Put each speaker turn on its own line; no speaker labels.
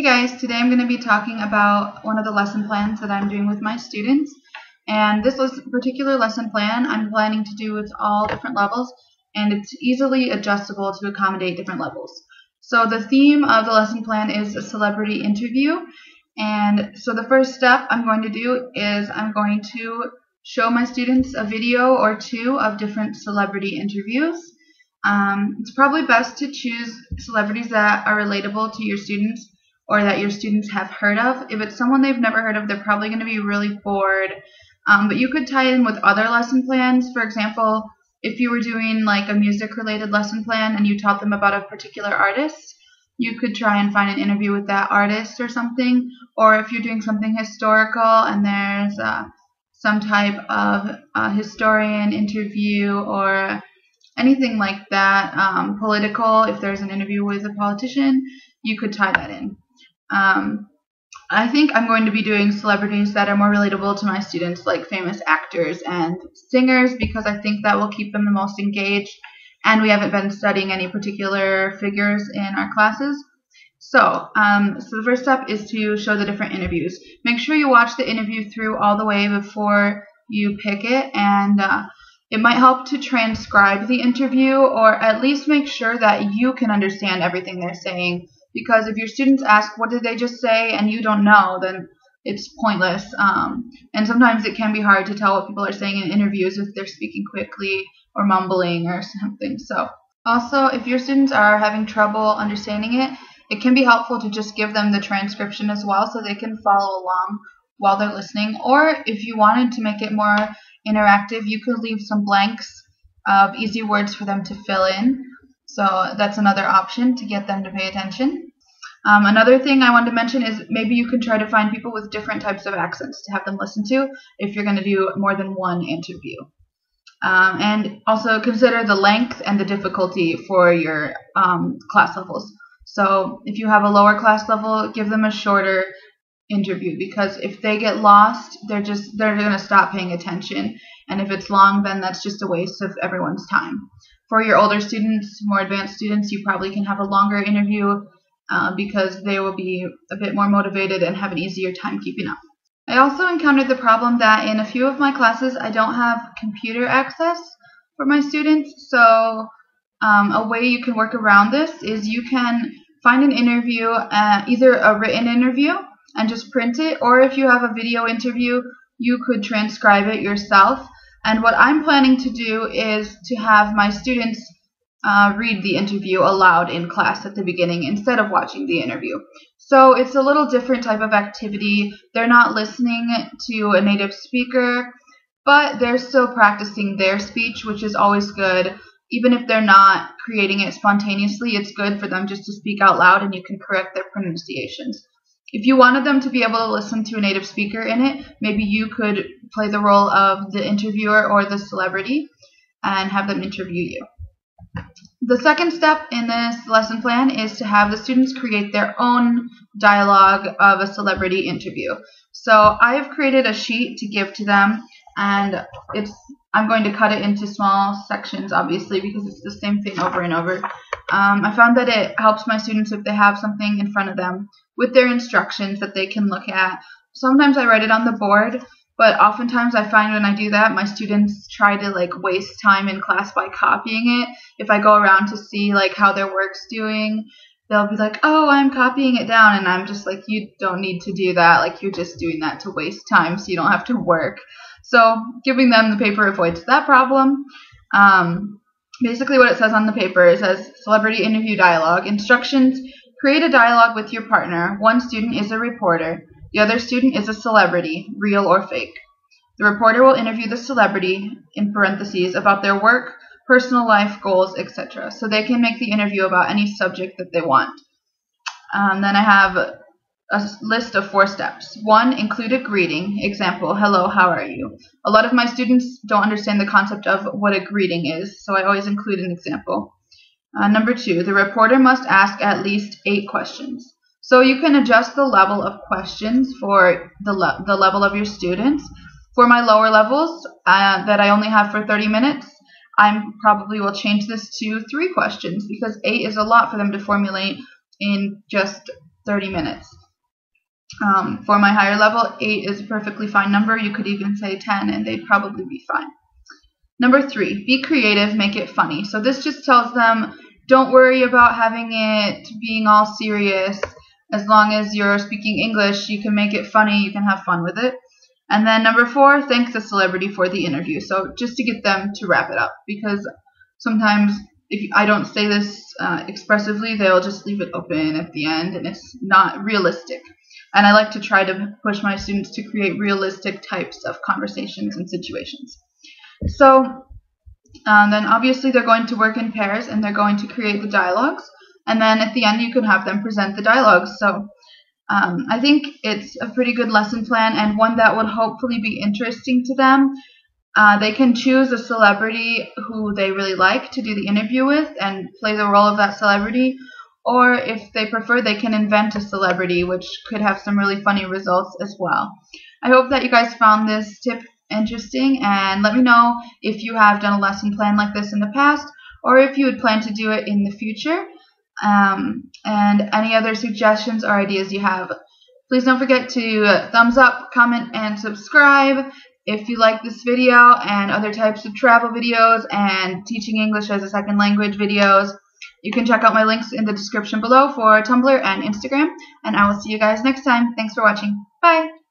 guys, today I'm going to be talking about one of the lesson plans that I'm doing with my students. And this particular lesson plan I'm planning to do with all different levels, and it's easily adjustable to accommodate different levels. So the theme of the lesson plan is a celebrity interview. And so the first step I'm going to do is I'm going to show my students a video or two of different celebrity interviews. It's probably best to choose celebrities that are relatable to your students or that your students have heard of. If it's someone they've never heard of, they're probably going to be really bored. But you could tie in with other lesson plans. For example, if you were doing like a music-related lesson plan and you taught them about a particular artist, you could try and find an interview with that artist or something. Or if you're doing something historical and there's some type of historian interview or anything like that, political, if there's an interview with a politician, you could tie that in. I think I'm going to be doing celebrities that are more relatable to my students, like famous actors and singers, because I think that will keep them the most engaged, and we haven't been studying any particular figures in our classes. So the first step is to show the different interviews. Make sure you watch the interview through all the way before you pick it, and it might help to transcribe the interview, or at least make sure that you can understand everything they're saying. Because if your students ask, what did they just say, and you don't know, then it's pointless. And sometimes it can be hard to tell what people are saying in interviews if they're speaking quickly or mumbling or something. So also, if your students are having trouble understanding it, it can be helpful to just give them the transcription as well so they can follow along while they're listening. Or if you wanted to make it more interactive, you could leave some blanks of easy words for them to fill in. So that's another option to get them to pay attention. Another thing I wanted to mention is maybe you could try to find people with different types of accents to have them listen to if you're going to do more than one interview. And also consider the length and the difficulty for your class levels. So if you have a lower class level, give them a shorter interview, because if they get lost, they're going to stop paying attention. And if it's long, then that's just a waste of everyone's time. For your older students, more advanced students, you probably can have a longer interview because they will be a bit more motivated and have an easier time keeping up. I also encountered the problem that in a few of my classes, I don't have computer access for my students. So a way you can work around this is you can find an interview, either a written interview and just print it, or if you have a video interview, you could transcribe it yourself. And what I'm planning to do is to have my students read the interview aloud in class at the beginning instead of watching the interview. So it's a little different type of activity. They're not listening to a native speaker, but they're still practicing their speech, which is always good. Even if they're not creating it spontaneously, it's good for them just to speak out loud, and you can correct their pronunciations. If you wanted them to be able to listen to a native speaker in it, maybe you could play the role of the interviewer or the celebrity and have them interview you. The second step in this lesson plan is to have the students create their own dialogue of a celebrity interview. So I have created a sheet to give to them, and I'm going to cut it into small sections, obviously, because it's the same thing over and over. I found that it helps my students if they have something in front of them with their instructions that they can look at. Sometimes I write it on the board, but oftentimes I find when I do that, my students try to waste time in class by copying it. If I go around to see how their work's doing, they'll be like, oh, I'm copying it down, and I'm just like, you don't need to do that. You're just doing that to waste time so you don't have to work. So giving them the paper avoids that problem. Basically what it says on the paper, it says celebrity interview dialogue. Instructions: create a dialogue with your partner. One student is a reporter. The other student is a celebrity, real or fake. The reporter will interview the celebrity, in parentheses, about their work, personal life, goals, etc. So they can make the interview about any subject that they want. Then I have a list of 4 steps. 1, include a greeting. Example, hello, how are you? A lot of my students don't understand the concept of what a greeting is, so I always include an example. Number 2, the reporter must ask at least 8 questions. So you can adjust the level of questions for the level of your students. For my lower levels that I only have for 30 minutes, I probably will change this to 3 questions, because 8 is a lot for them to formulate in just 30 minutes. For my higher level, 8 is a perfectly fine number. You could even say 10 and they'd probably be fine. Number 3, be creative, make it funny. So this just tells them, don't worry about having it being all serious. As long as you're speaking English, you can make it funny, you can have fun with it. And then number 4, thank the celebrity for the interview. So just to get them to wrap it up, because sometimes if I don't say this expressively, they'll just leave it open at the end, and it's not realistic. And I like to try to push my students to create realistic types of conversations and situations. So then obviously they're going to work in pairs, and they're going to create the dialogues. And then at the end, you can have them present the dialogues. So I think it's a pretty good lesson plan, and one that would hopefully be interesting to them. They can choose a celebrity who they really like to do the interview with and play the role of that celebrity. Or if they prefer, they can invent a celebrity, which could have some really funny results as well. I hope that you guys found this tip interesting, and let me know if you have done a lesson plan like this in the past, or if you would plan to do it in the future. And any other suggestions or ideas you have. Please don't forget to thumbs up, comment, and subscribe if you like this video and other types of travel videos and teaching English as a second language videos. You can check out my links in the description below for Tumblr and Instagram, and I will see you guys next time. Thanks for watching. Bye!